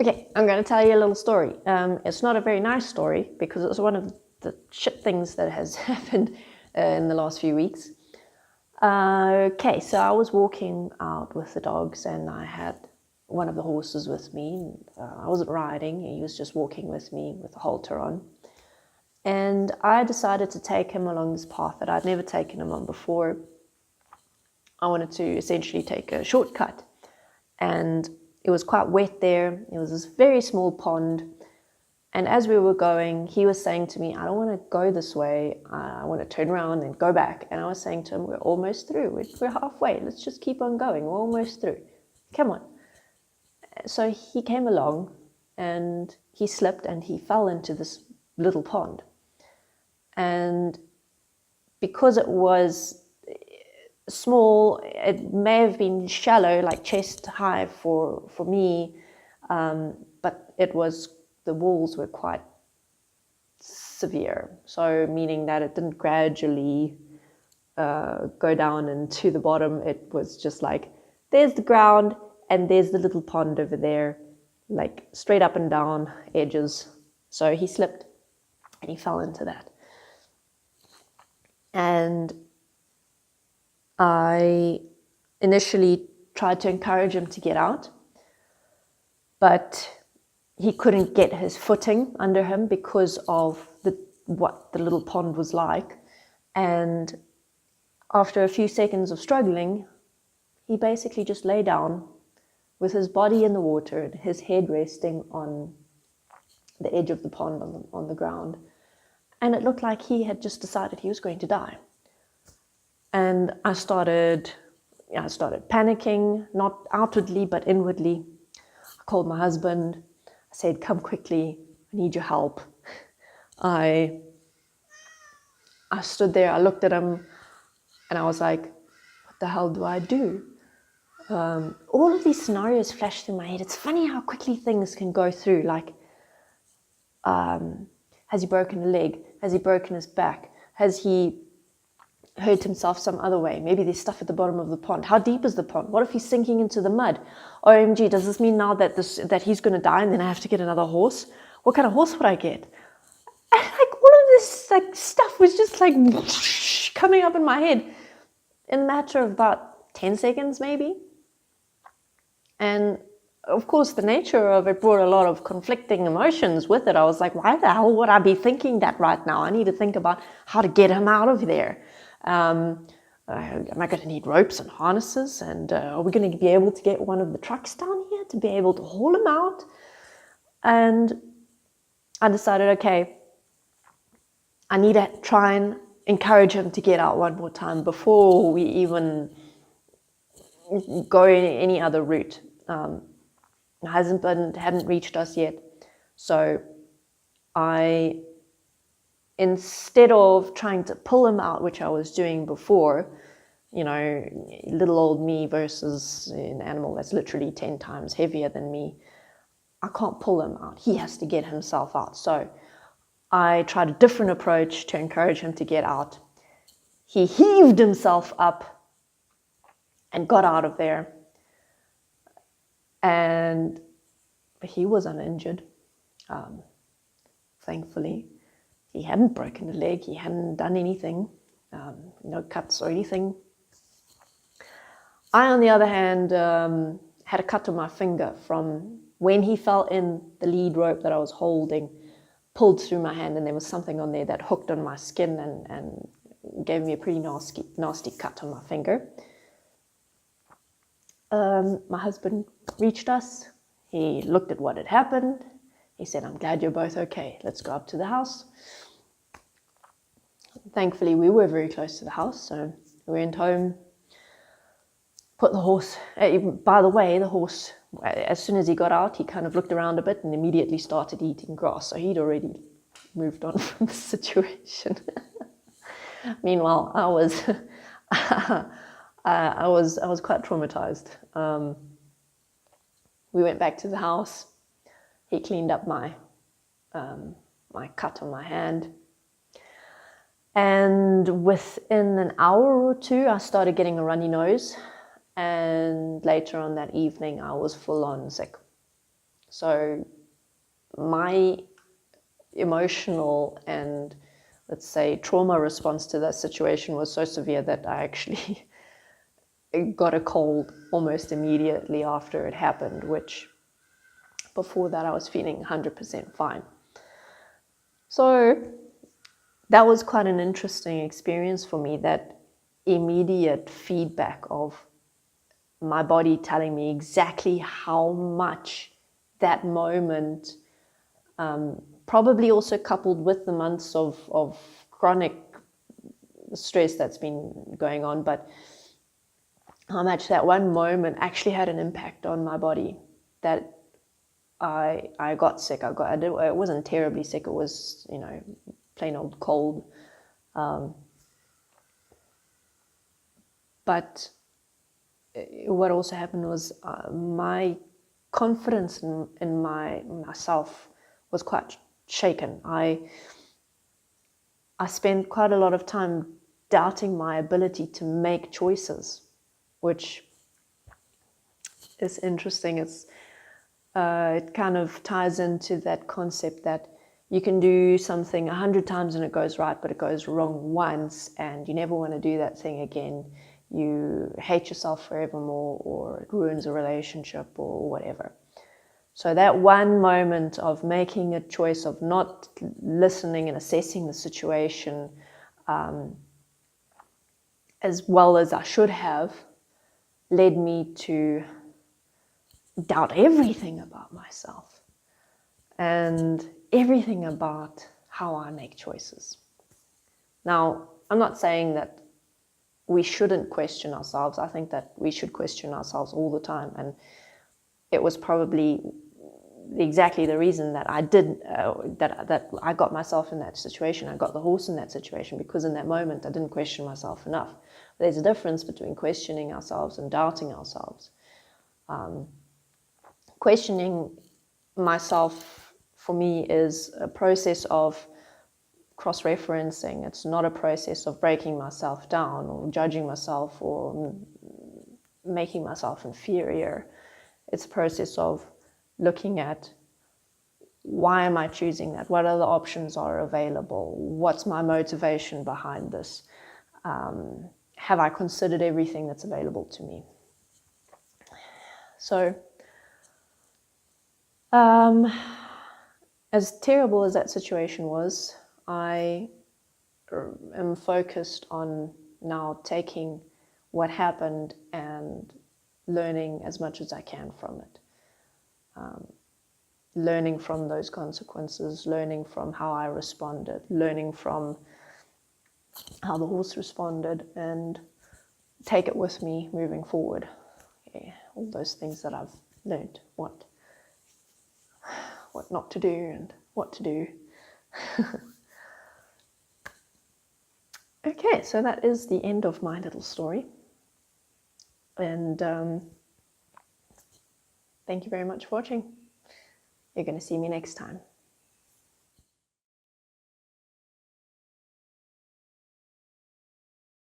Okay, I'm going to tell you a little story. It's not a very nice story because it was one of the shit things that has happened in the last few weeks. Okay, so I was walking out with the dogs and I had one of the horses with me. I wasn't riding, he was just walking with me with the halter on. And I decided to take him along this path that I'd never taken him on before. I wanted to essentially take a shortcut. And it was quite wet there. It was this very small pond. And as we were going, he was saying to me, I don't want to go this way. I want to turn around and go back. And I was saying to him, we're almost through. We're halfway. Let's just keep on going. We're almost through. Come on. So he came along and he slipped and he fell into this little pond. And because it was small, it may have been shallow, like chest high for me, but the walls were quite severe. So meaning that it didn't gradually go down into the bottom. It was just like, there's the ground and there's the little pond over there, like straight up and down edges. So he slipped and he fell into that. And I initially tried to encourage him to get out, but he couldn't get his footing under him because of what the little pond was like. And after a few seconds of struggling, he basically just lay down with his body in the water and his head resting on the edge of the pond on the ground. And it looked like he had just decided he was going to die. And I started panicking, not outwardly, but inwardly. I called my husband. I said, come quickly, I need your help. I stood there, I looked at him, and I was like, what the hell do I do? All of these scenarios flashed through my head. It's funny how quickly things can go through, like, has he broken a leg? Has he broken his back? Has he hurt himself some other way? Maybe there's stuff at the bottom of the pond. How deep is the pond? What if he's sinking into the mud? OMG, does this mean now that he's going to die and then I have to get another horse? What kind of horse would I get? And like all of this like stuff was just like whoosh, coming up in my head in a matter of about 10 seconds maybe. And of course, the nature of it brought a lot of conflicting emotions with it. I was like, why the hell would I be thinking that right now? I need to think about how to get him out of there. Am I going to need ropes and harnesses? And are we going to be able to get one of the trucks down here to be able to haul him out? And I decided, okay, I need to try and encourage him to get out one more time before we even go any other route. My husband hadn't reached us yet, so instead of trying to pull him out, which I was doing before, little old me versus an animal that's literally 10 times heavier than me, I can't pull him out. He has to get himself out. So I tried a different approach to encourage him to get out. He heaved himself up and got out of there. And he was uninjured, thankfully. He hadn't broken a leg, he hadn't done anything, no cuts or anything. I, on the other hand, had a cut on my finger from when he fell in. The lead rope that I was holding pulled through my hand, and there was something on there that hooked on my skin and gave me a pretty nasty cut on my finger. My husband reached us. He looked at what had happened. He said, I'm glad you're both okay. Let's go up to the house. Thankfully, we were very close to the house, so we went home, put the horse, by the way, the horse, as soon as he got out, he kind of looked around a bit and immediately started eating grass, so he'd already moved on from the situation. Meanwhile, I was quite traumatized. We went back to the house. He cleaned up my cut on my hand. And within an hour or two, I started getting a runny nose. And later on that evening, I was full on sick. So my emotional and, let's say, trauma response to that situation was so severe that I actually got a cold almost immediately after it happened, which before that I was feeling 100% fine. So that was quite an interesting experience for me, that immediate feedback of my body telling me exactly how much that moment, probably also coupled with the months of chronic stress that's been going on, but how much that one moment actually had an impact on my body, that I got sick. It wasn't terribly sick. It was, plain old cold. But what also happened was my confidence in myself was quite shaken. I spent quite a lot of time doubting my ability to make choices, which is interesting. It kind of ties into that concept that you can do something 100 times and it goes right, but it goes wrong once, and you never want to do that thing again. You hate yourself forevermore, or it ruins a relationship or whatever. So that one moment of making a choice of not listening and assessing the situation as well as I should have led me to doubt everything about myself and everything about how I make choices. Now, I'm not saying that we shouldn't question ourselves. I think that we should question ourselves all the time, and it was probably exactly the reason that I did that I got myself in that situation. I got the horse in that situation because in that moment I didn't question myself enough. There's a difference between questioning ourselves and doubting ourselves. Questioning myself for me is a process of cross-referencing. It's not a process of breaking myself down or judging myself or making myself inferior. It's a process of looking at, why am I choosing that? What other options are available? What's my motivation behind this? Have I considered everything that's available to me? So, as terrible as that situation was, I am focused on now taking what happened and learning as much as I can from it. Learning from those consequences, learning from how I responded, learning from how the horse responded, and take it with me moving forward. Yeah, all those things that I've learned, what not to do and what to do. Okay, so that is the end of my little story. And thank you very much for watching. You're going to see me next time.